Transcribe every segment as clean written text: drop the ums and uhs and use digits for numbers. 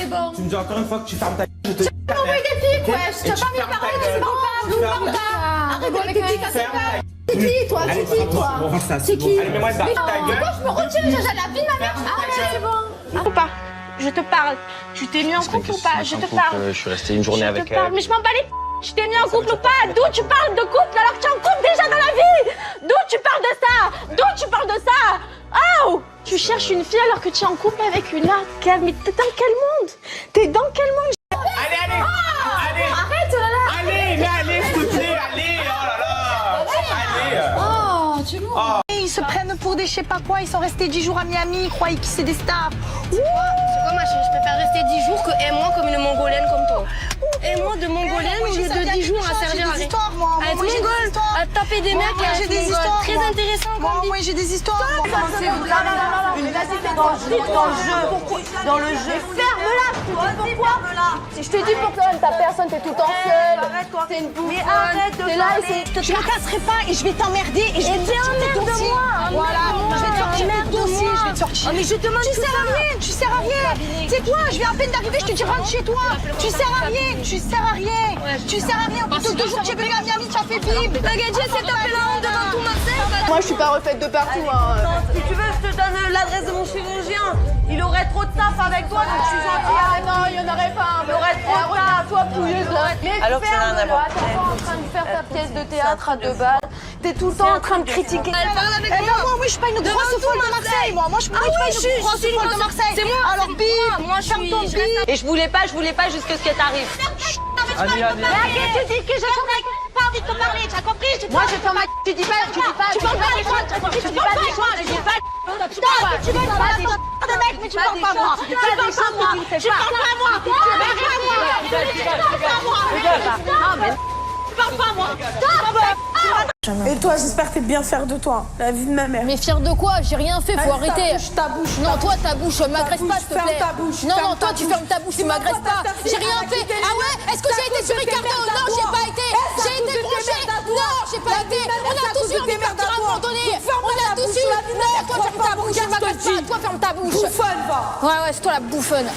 c'est bon. Tu me dis encore une fois que tu fermes ta gueule, je te dis. Tu m'as envoyé des pics, wesh. Tu as pas mis de parole, c'est bon. Arrête avec tes pics, c'est pas. C'est qui, toi? C'est qui, toi? C'est qui? Allez, mets-moi ça. Pourquoi je me retire? J'ai la vie de ma mère. Arrête, c'est bon. Ou pas. Je te parle. Tu t'es mis en couple ou pas? Je te parle. Je suis resté une journée avec elle. Mais je m'en bats les. Tu t'es mis en couple ou pas? D'où tu parles de couple alors que tu es en couple déjà dans la vie? D'où tu parles de ça? D'où tu parles de ça? Oh! Tu cherches une fille alors que tu es en couple avec une autre. Mais t'es dans quel monde? T'es dans quel monde? Allez, allez. Allez. Arrête, là. Allez, mais allez, s'il te plaît, allez. Oh là là. Allez. Oh, tu es lourd. Ils se prennent pour des je sais pas quoi. Ils sont restés 10 jours à Miami. Ils croyaient que c'est des stars. C'est quoi ma chérie? Je préfère rester 10 jours que aime-moi comme une mongolienne comme toi. Aime-moi de mongolienne au lieu de 10 jours à servir à rien. À être mongole, à taper des mecs, à être mongole. Très intéressant comme Moi j'ai des histoires. Non, mais là c'était dans le jeu. Dans le jeu. Ferme-la. Pourquoi? Si je te dis pour que ta personne, t'es tout le temps seule. Arrête-toi. T'es une bouffonne. Mais arrête de T'es là et c'est. Je me casserai pas et je vais t'emmerder et je vais te sortir tes dossiers. Voilà, je vais te sortir tes dossiers, je vais te sortir. Oh mais je te demande. Tu sers à rien, tu sers à rien. Tu sais quoi, je viens à peine d'arriver, je te dis rentre chez toi. Tu sers à rien, tu sers à rien. Tu sers à rien. Au bout de 2 jours, tu es venu à Miami, tu as fait bim. T'inquiète, c'est tapé la honte devant tout Marseille. Moi, je suis pas refaite de partout. Hein. Si tu veux, je te donne l'adresse de mon chirurgien. Il aurait trop de taf avec toi, donc je suis gentille. Ah non, il y en aurait pas. Il aurait trop de taf. Toi, pouilleuse, là. Mais Alors que ça n'a rien à voir. t'es pas en train de faire ta pièce de théâtre à 2 balles. T'es tout le temps en train de critiquer. Elle parle avec Eh moi. non, moi je suis pas une grosse folle de Marseille, moi. Moi je suis pas une grosse folle de Marseille. C'est moi. Alors bim, Moi, je ferme ton suis. bim. Et je voulais pas jusqu'à ce que t'arrives. Allez, allez. Tu dis que j'ai pas envie de te parler, tu as compris? Moi, je ferme ma. Tu dis pas. Tu parles pas des choses, tu as compris? Tu parles pas des choses, tu dis pas. Tu veux pas des de mec, mais tu parles pas moi. Tu parles pas moi. Tu parles pas moi. Tu parles pas moi. Et toi, j'espère que t'es bien fière de toi, la vie de ma mère. Mais fière de quoi? J'ai rien fait, faut arrêter. Ta bouche. Non, toi, ta bouche, m'agresse pas, s'il te ferme plaît. ta bouche, Non, ferme non, toi, ta tu bouche. fermes ta bouche, tu m'agresses pas. J'ai rien fait. Ah ouais? Est-ce que j'ai été sur Ricardo? Non, j'ai pas été. J'ai été branchée. Non, j'ai pas été. On a tous eu envie de partir à un moment donné. On a tous eu. Non, toi, ferme ta bouche, tu m'agresses pas. Toi, ferme ta bouche. Bouffonne, va. Ouais, c'est toi la bouffonne.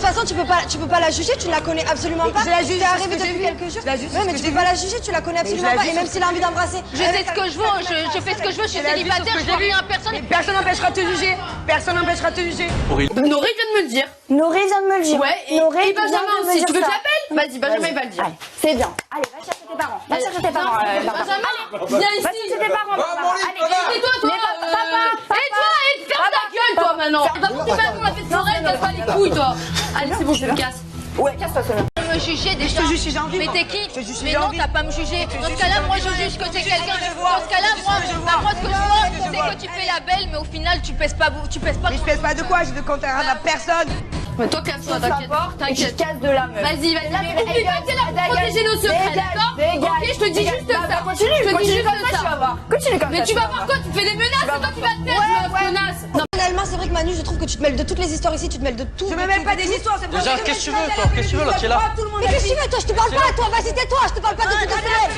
De toute façon, tu peux pas la juger, tu ne la connais absolument pas. Je la juge, T'es c'est arrivée ce que j'ai depuis vu. quelques jours. Je la juge, c'est Ouais, ce mais que tu j'ai peux pas vu. la juger, tu la connais je absolument la pas. juge Et même sur s'il a envie d'embrasser. Je sais ce que je veux, je fais ce que je veux, je suis célibataire, je veux rien à personne. Mais personne n'empêchera de te juger. Personne n'empêchera de te juger. Nori vient de me le dire. Nori vient de me le dire. Ouais, et Benjamin aussi. Tu veux que je l'appelle? Vas-y, Benjamin, il va le dire. C'est bien. Allez, va chercher tes parents. Va chercher tes parents. Benjamin, viens Va ici. chercher tes parents. Et toi, toi, et toi, et ferme ta gueule, toi, maintenant. Va pour tes parents, on a fait de forêt, casse pas les couilles, toi. Allez, c'est bon, je me casse. Ouais, casse-toi, Sonia. Me juger déjà. Je te juge si j'ai envie. Mais moi. t'es qui? Je te juge si Mais j'ai non, envie. t'as pas à me juger. Dans ce juge cas-là, si moi j'ai je envie. juge que Je t'es juge quelqu'un. ce que je vois. Dans ce cas-là, Je juge moi, ce que je vois. moi ce que je Je vois, juge ce que je c'est vois. que tu fais la belle, mais au final, tu pèses pas. Mais je pèse pas de quoi, j'ai de compte à personne. Mais toi, casse-toi, t'inquiète. T'inquiète. Casse de la meuf. Vas-y, vas-y. Mais oublie pas, t'es là pour protéger nos secrets, d'accord? Ok, je te dis juste ça. Continue, Je te dis juste tu vas ça. voir. Continue comme ça. Mais tu vas voir quoi? Tu fais des menaces, c'est toi qui vas te faire, menace. Non, Personnellement, c'est vrai que Manu, je trouve que tu te mêles de toutes les histoires ici, tu te mêles de tout. Je me mêle pas des histoires, c'est Déjà, qu'est-ce que tu veux, toi? Qu'est-ce que tu veux, là, tu es là? Mais qu'est-ce que tu veux, toi? Je te parle pas, toi, vas-y, tais-toi, je te parle pas depuis 2 semaines.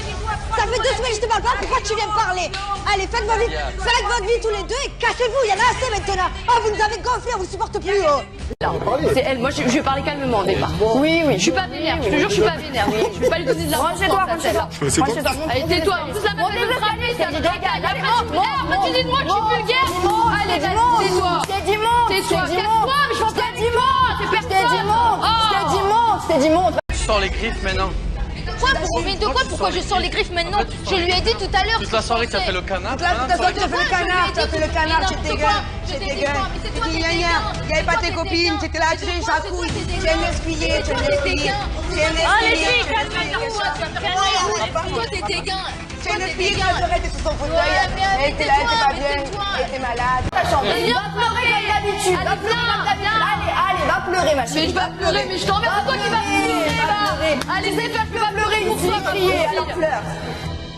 Ça fait 2 semaines que je te parle pas, pourquoi tu viens me parler? Allez, faites votre vie tous les deux et cassez-vous, il y en a assez maintenant. Oh, vous nous avez gonflé, on vous supporte plus. c'est elle. Moi, je vais parler calmement au départ. Oui, oui. Je suis pas vénère. Je te jure, je suis pas vénère. Je vais pas lui donner de la Allez, tais-toi. En plus, la meuf, elle veut frapper. C'est tu dis de moi que je suis vulgaire. Allez, vas-y, tais-toi. Tais-toi. Casse-toi, mais je pense pas dis moi. Je t'ai dit monte. Tu sors les griffes maintenant. Quoi? Mais de quoi? Pourquoi je sors les griffes maintenant? Je lui ai dit tout à l'heure. Toute la soirée, tu as fait le canard. Tu as fait le canard, tu as fait le canard, tu t'es gueule. Tu t'es gueule. Tu dis gna gna. Il n'y avait pas tes copines, tu étais là, tu es jacouille. Tu aimes esquiller, tu aimes esquiller. Tu aimes esquiller. Toi, t'es dégain. Tu aimes esquiller, tu as pleuré, t'es sur son fauteuil. Elle était là, elle était pas bien, elle était malade. Viens pleurer comme d'habitude. Allez, va pleurer, ma Mais chérie. je vais pleurer, mais je t'en vais, c'est toi qui vas pleurer là. Allez, c'est fait, tu vas pleurer, une fois crier, alors pleure.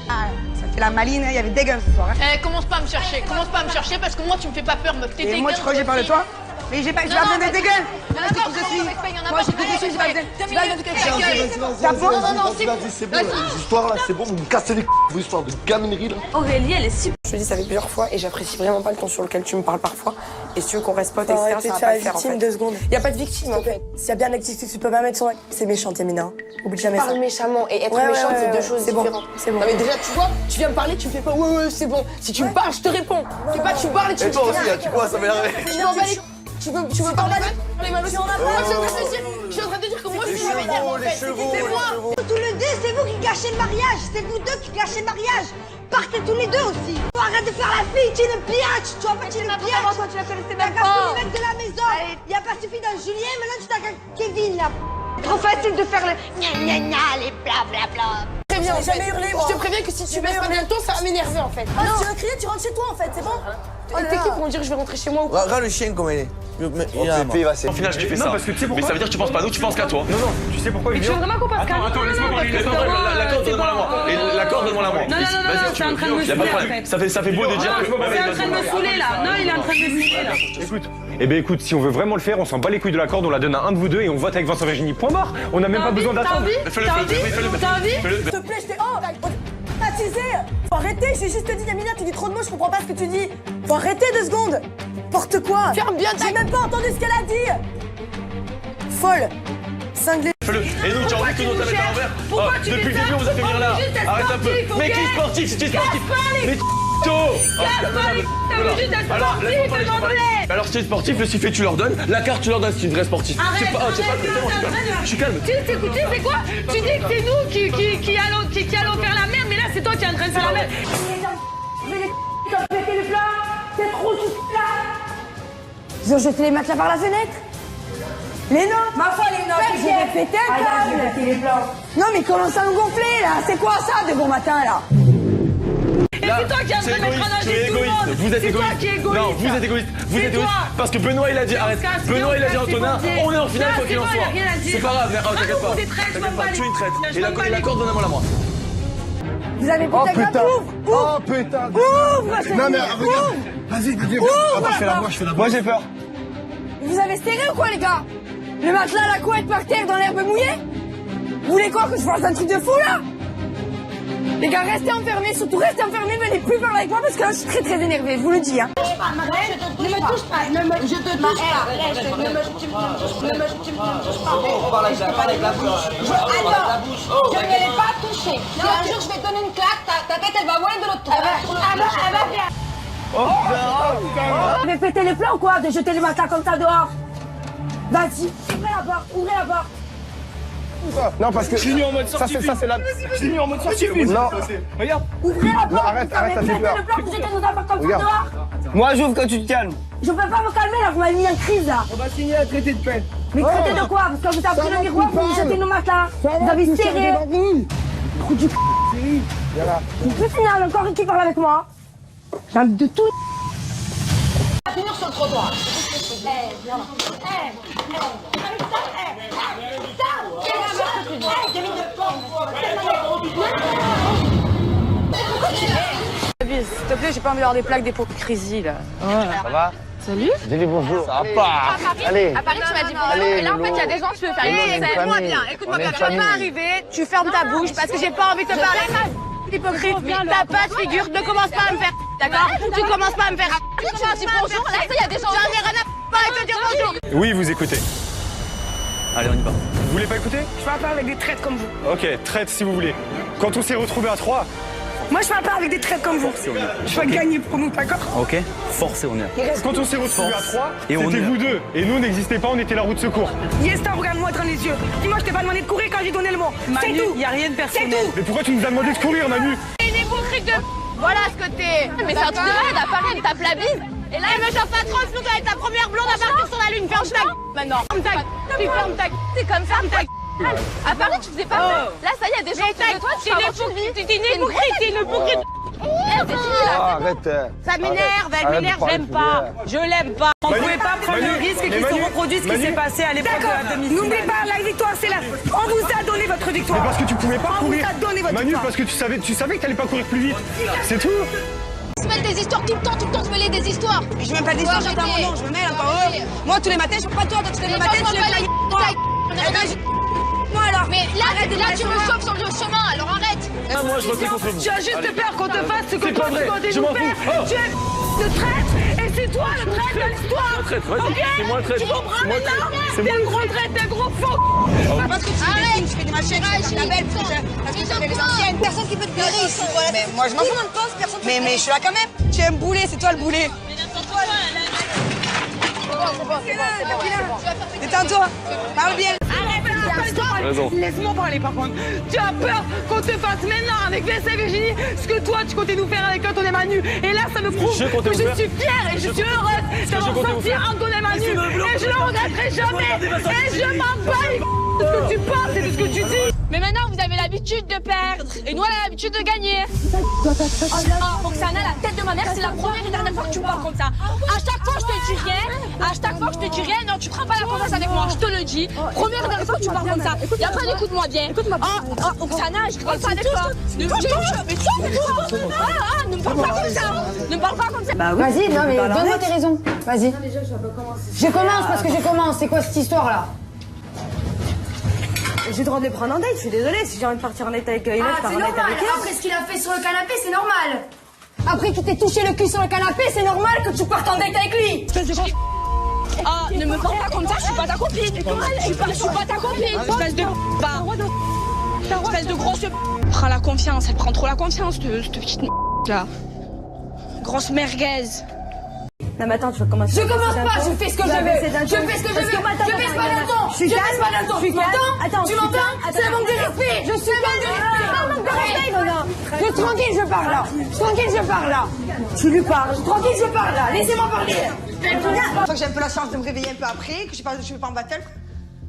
Ça fait la maline, il y avait des gueules ce soir. Eh, commence pas à me chercher parce que moi tu me fais pas peur, meuf. Et moi, tu crois que j'ai peur de toi? Mais j'ai pas besoin de des gueules. Moi, je sais qui je suis. Moi, je sais qui je suis, j'ai pas besoin. J'ai pas besoin de quelqu'un. Non, non, c'est bon. C'est bon, là, les histoires là, c'est bon, vous me cassez les vos histoires de gaminerie là. Aurélie, elle est super. Je te dis, ça fait plusieurs fois et j'apprécie vraiment pas le ton sur lequel tu me parles parfois. Et si tu veux qu'on reste potes, etc., ça va pas le faire en fait. 2 secondes. Y a pas de victime en fait. S'il y a bien un adjectif que tu peux pas mettre sur c'est méchant, Yamina. Oublie jamais ça. Parle méchamment et être méchant, c'est deux choses différentes. C'est bon. Non mais déjà, tu vois, tu viens me parler, tu me fais pas ouais, c'est bon. Si tu me parles, je te réponds. C'est pas tu parles et tu me dis. Et toi aussi, tu vois, ça m'énerve. Tu veux pas mal aussi. Je suis en train de dire que moi je suis vénère en fait. C'est moi. Tous les deux, c'est vous qui gâchez le mariage. C'est vous deux qui gâchez le mariage. Partez tous les deux aussi. Arrête de faire la fille, tu es une biatch. Tu vois pas, tu es une biatch. Toi, tu la connaissais T'as même qu'à pas. se mettre de la maison. Il a pas suffi d'un Julien, maintenant tu t'as qu'à Kevin là. Trop facile de faire le gna gna gna, les bla bla bla. J'ai jamais hurlé. Je te préviens que si tu baisses pas bientôt, ça va m'énerver en fait. Tu veux crier, tu rentres chez toi en fait, c'est bon. Et t'es qui pour me dire que je vais rentrer chez moi ou pas? Regarde le chien comme il est. Au final, tu fais ça. Parce que tu sais pourquoi. Mais ça veut dire que tu penses pas à nous, tu penses qu'à toi. Non, tu sais pourquoi il vient. vraiment qu'on passe Attends, laisse-moi parler. La corde, donne-moi la moi. Et la corde, donne-moi la moi. Non, c'est en train de me Y a pas de saouler en problème. fait. Ça fait beau de dire que. C'est en train de me saouler là. Non, il est en train de me saouler là. Écoute. Eh ben écoute, si on veut vraiment le faire, on s'en bat les couilles de la corde, on la donne à un de vous deux et on vote avec Vincent Virginie. Point barre. On n'a même pas besoin d'attendre. Fais-le. S'il te plaît, je t'ai. Oh, baptisé. Faut arrêter, j'ai juste dit, Yamina, tu dis trop de mots, je comprends pas ce que tu dis. Faut arrêter 2 secondes. Porte quoi? Ferme bien ta. J'ai même pas entendu ce qu'elle a dit. Folle. Cinglée. Fais-le. Et nous, tu as envie que nous t'amènes à l'envers. Pourquoi tu Depuis fais le ça? début, on vous a fait venir là. Juste être Arrête un peu. sportif, Mais ok? qui est sportif? C'est sportif. Mais alors si t'es sportif, le sifflet tu leur donnes, la carte tu leur donnes si tu es vrai sportif. Arrête, je suis calme. Tu sais quoi? Tu dis que c'est nous qui allons faire la merde, mais là c'est toi qui es en train de faire la merde. C'est trop là. Ils ont jeté les matelas par la fenêtre. Les notes. Ma foi, les notes. Je vais péter un câble. Non mais comment ça nous gonfler là? C'est quoi ça de bon matin là? Et c'est toi qui es en train de mettre en danger tout le monde. Vous êtes C'est toi égoïste. qui es égoïste. Non, vous êtes égoïste. Vous êtes égoïste. Parce que Benoît il a dit arrête. Benoît il a dit Antonin, on est en finale quoi qu'il en soit. C'est pas grave, t'inquiète pas. Tu es une traite. Et la corde, donne-moi la moi. Vous avez pété un câble. Oh putain. Ouvre. Non mais regarde. Vas-y, je fais la voix, Moi j'ai peur. Vous avez serré ou quoi les gars? Le matelas, la couette par terre dans l'herbe mouillée? Vous voulez quoi, que je fasse un truc de fou là? Les gars, restez enfermés, surtout restez enfermés, venez plus parler avec moi parce que là je suis très énervée, je vous le dis hein. Ne me touche pas, je te touche pas. Ne me touche pas. On parle avec la bouche. Alors, je ne l'ai pas touché. Si un jour je vais te donner une claque, ta tête elle va voler de l'autre côté. Elle va faire. Vous avez pété les plans ou quoi de jeter le matelas comme ça dehors? Vas-y, ouvrez la porte. Non parce que je suis en mode sortie. Ça c'est la. Je suis en mode sortie. Non. Regarde. Ouvrez la porte. Arrête, ça fait peur. Le plan que j'étais nos affaires comme ça dehors. Moi j'ouvre quand tu te calmes. Je peux pas me calmer là, vous m'avez mis en crise là. On va signer un traité de paix. Mais traité de quoi? Parce que vous avez pris le miroir, vous jetez nos matelas. Vous avez serré. Trou du c***. Vous pouvez finir encore une qui parle avec moi? J'ai envie de tout. On va finir sur le trottoir. S'il te plaît, j'ai pas envie d'avoir des plaques d'hypocrisie là. Ça va? Salut. Dis-lui bonjour. Ça va pas. Allez. À Paris, tu m'as dit bonjour. Et là, en fait, il y a des gens, tu veux faire écoute-moi bien, écoute-moi bien. Tu vas pas arriver, tu fermes ta bouche parce que j'ai pas envie de te parler. Hypocrite, t'as pas de figure, ne commence pas à me faire. D'accord? Tu commences pas à me faire. Tu commences pas à me faire. Là, il y a des gens. J'en ai rien à pas te dire bonjour. Oui, vous écoutez. Allez, on y va. Vous voulez pas écouter? Je parle pas avec des traites comme vous. Ok, traite si vous voulez. Quand on s'est retrouvés à 3. Moi je parle pas avec des traites comme vous. Je vais gagner pour nous, d'accord? Ok, force et on y va. Quand on s'est retrouvés à 3, Et on c'était y va. vous deux. Et nous, on n'existait pas, on était la roue de secours. Yesta, regarde-moi dans les yeux. Dis-moi, je t'ai pas demandé de courir quand j'ai donné le mot. C'est tout. Il y a rien de personnel. C'est tout. Mais pourquoi tu nous as demandé de courir, Manu? Une hypocrite de. Voilà ce que t'es. Mais c'est un truc de malade, à Paris, elle tape la bise. Et là, elle me chauffe pas 30 secondes avec ta première blonde à partir sur la lune. Ferme ta gueule maintenant. Ferme ta gueule. Tu fermes ta gueule. C'est comme ferme ta gueule. À Paris, tu faisais pas ça. Là, ça y est, il y a des gens autour de toi, tu fais avoir suivi. T'es une hypocrite, t'es une hypocrite. Arrête. Ça m'énerve, elle m'énerve, j'aime pas. Je l'aime pas. On pouvait pas prendre le risque qu'il se reproduise ce qui s'est passé à l'époque de la demi-finale. N'oubliez pas, la victoire, c'est là. On vous a donné votre victoire. Mais parce que tu pouvais pas On courir. vous a donné votre Manu, victoire. parce que tu savais que t'allais pas courir plus vite. C'est tout. Tu mêles des histoires tout le temps, tu mêler des histoires. Je mets pas d'histoire, j'entends mon nom, je me mêle encore. Moi, tous les matins, je pas toi, tous les matins, tu lèves la gueule. Moi alors. Mais là, tu me chauffes sur le chemin, alors arrête. Moi, je voterai contre vous. Tu as juste peur qu'on te fasse ce que C'est toi pas vrai, tu comptais je nous m'en faire. fous. Tu es de traître et c'est toi le traître de l'histoire. Moi, traître, vas-y, Ok. c'est moi traître. Tu comprends C'est moi maintenant? traître. C'est T'es moi un gros traître, t'es un gros faux. Parce que tu fais des machines, tu fais la belle, parce que tu fais les anciennes. Personne qui peut te virer ici. Mais moi, je m'en fous. Mais je suis là quand même. Tu es un boulet, c'est toi le boulet. Détends-toi. Parle bien. Raison. Laisse-moi parler par contre. Tu as peur qu'on te fasse maintenant avec Vincent et Virginie ce que toi tu comptais nous faire avec Antoine et Manu. Et là ça me prouve Je comptais que vous je faire. suis fière et je suis heureuse d'avoir comptais vous sorti faire. Antoine et Manu. Et je ne le regretterai jamais. Et je m'en bats les de ce que tu penses et de ce que tu dis. Mais maintenant, vous avez l'habitude de perdre. Et nous, on a l'habitude de gagner. Roxana, la tête de ma mère, c'est la première et dernière fois que tu me parles comme ça. À chaque fois, je te dis rien. À chaque fois, je te dis rien. Non, tu prends pas la confiance avec moi. Je te le dis. Première et dernière fois que tu parles comme ça. Y'a pas d'écoute-moi bien. Roxana, je parle pas avec toi. Ne me parle pas comme ça. Ne me parle pas comme ça. Vas-y, non mais donne-moi tes raisons. Vas-y. Je commence parce que je commence. C'est quoi cette histoire-là? J'ai le droit de les prendre en date, je suis désolée. Si j'ai envie de partir en date avec une autre, je pars en date avec elle. Après ce qu'il a fait sur le canapé, c'est normal. Après qu'il t'ait touché le cul sur le canapé, c'est normal que tu partes en date avec lui. Ah, ne me parle pas comme ça, je suis pas ta copine. Je suis pas ta copine. Espèce de espèce de grosse. Prends la confiance, elle prend trop la confiance, cette petite là. Grosse merguez. Non mais attends, tu vas commencer. Je commence pas, je fais ce que je veux. Je fais ce que je veux. Je baisse pas d'un ton. Je baisse pas d'un ton. Tu m'entends? Tu m'entends? C'est un manque de respect. Je suis pas de respect. C'est un manque de respect, non. Je tranquille, je parle là. Tranquille, je parle là. Tu lui parles. Tranquille, je parle là. Laissez-moi parler. Une fois que j'ai un peu la chance de me réveiller un peu après, que je suis pas en battle,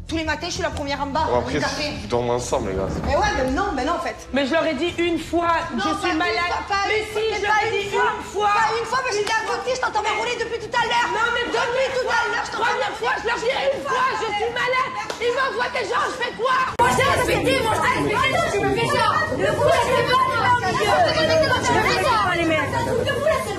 tous les matins je suis la première en bas. Après, vous dormez ensemble, les gars. Mais ouais, mais non en fait. Mais je leur ai dit une fois, je suis malade. Mais si, je leur ai dit une fois. Pas une fois, mais j'étais à côté, je t'entends rouler depuis tout à l'heure. Non mais depuis tout à l'heure, je t'entends. Première fois, je leur dis une fois, je suis malade. Ils m'envoient des gens, je fais quoi? Moi, j'ai respecté, moi, je t'ai respecté, tu me fais ça. Le coup, là, je fais pas, tu me fais ça.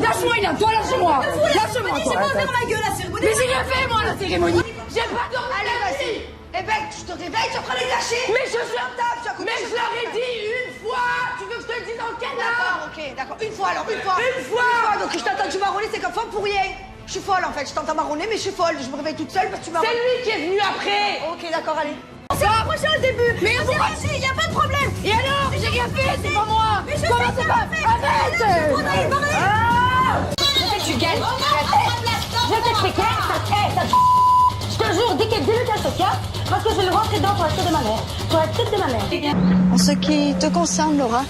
Lâche-moi, il a toi, lâche-moi. Lâche-moi, toi. J'ai pas ouvert ma gueule à la cérémonie. Mais j'ai rien fait, moi, la cérémonie. J'ai pas dormi. Allez, vas-y. Eh ben, tu te réveilles, tu vas les lâcher. Mais je suis en table, mais je leur ai dit une fois. Tu veux que je te le dise dans quel D'accord, ok, d'accord. Une fois alors, une fois. Une fois. Donc je t'entends, tu m'as roulé, c'est comme fois pour rien. Je suis folle en fait, je t'entends marronner, mais je suis folle. Je me réveille toute seule parce que tu m'as C'est lui qui est venu après. Ok, d'accord, allez. On s'est rapproché au début. Mais pourquoi? Il n'y a pas de problème. Et alors? J'ai rien fait, c'est pas moi. Comment c'est pas? Arrête. Tu gagnes. Je t'expliquer, ça je te jure, dès qu'elle dit le qu'elle se casse, parce que je vais le rentrer dedans pour la tête de ma mère. Pour la tête de ma mère. En ce qui te concerne, Laura,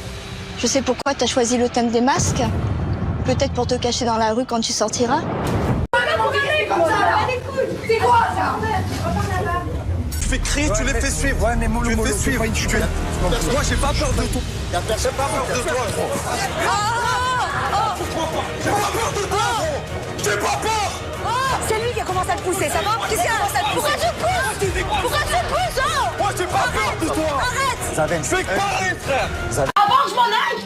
je sais pourquoi tu as choisi le thème des masques. Peut-être pour te cacher dans la rue quand tu sortiras. C'est quoi ça? Tu fais crier, tu les fais suivre. Ouais, mais mollo, tu les fais suivre. Moi, j'ai pas peur de toi. J'ai pas peur de toi, gros. J'ai pas peur de toi, gros. J'ai pas peur. C'est lui qui a commencé à te pousser, ça va? Qu'est-ce qu'il a commencé à te pousser? Pourquoi tu pousses? Moi, j'ai pas peur de toi. Arrête! Je fais que parler, frère. Avant que je m'en aille,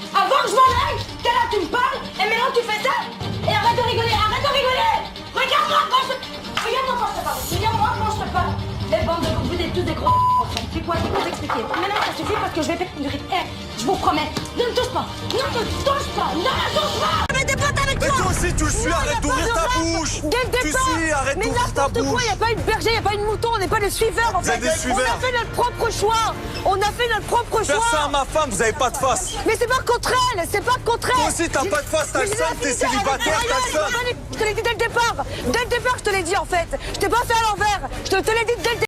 t'es là, tu me parles, et maintenant tu fais ça. Et arrête de rigoler. Regarde-moi quand je te parle. Regarde-moi quand je te parle. Les bandes de vous êtes tous des gros. C'est quoi, je vais vous expliquer. Maintenant, ça suffit parce que je vais faire une rite. Je vous promets, ne me touche pas. Ne me touche pas. Mais t'es potes avec Mais toi! toi aussi, tu le suis, arrête d'ouvrir ta bouche. Dès le Tu départ! suis, arrête Mais d'ouvrir ta n'importe quoi, bouche. il n'y a pas une berger, il n'y a pas une mouton, on n'est pas des suiveurs en Vous êtes fait. des suiveurs. On a fait notre propre choix. On a fait notre propre Faire choix. ça à ma femme, vous avez pas de face. Mais c'est pas contre elle, c'est pas contre elle. Toi aussi, t'as pas de face, t'as le seum, t'es célibataire, t'as le seum. Je te l'ai dit dès le départ. Dès le départ, je te l'ai dit en fait. Je t'ai pas fait à l'envers. Je te l'ai dit dès le départ.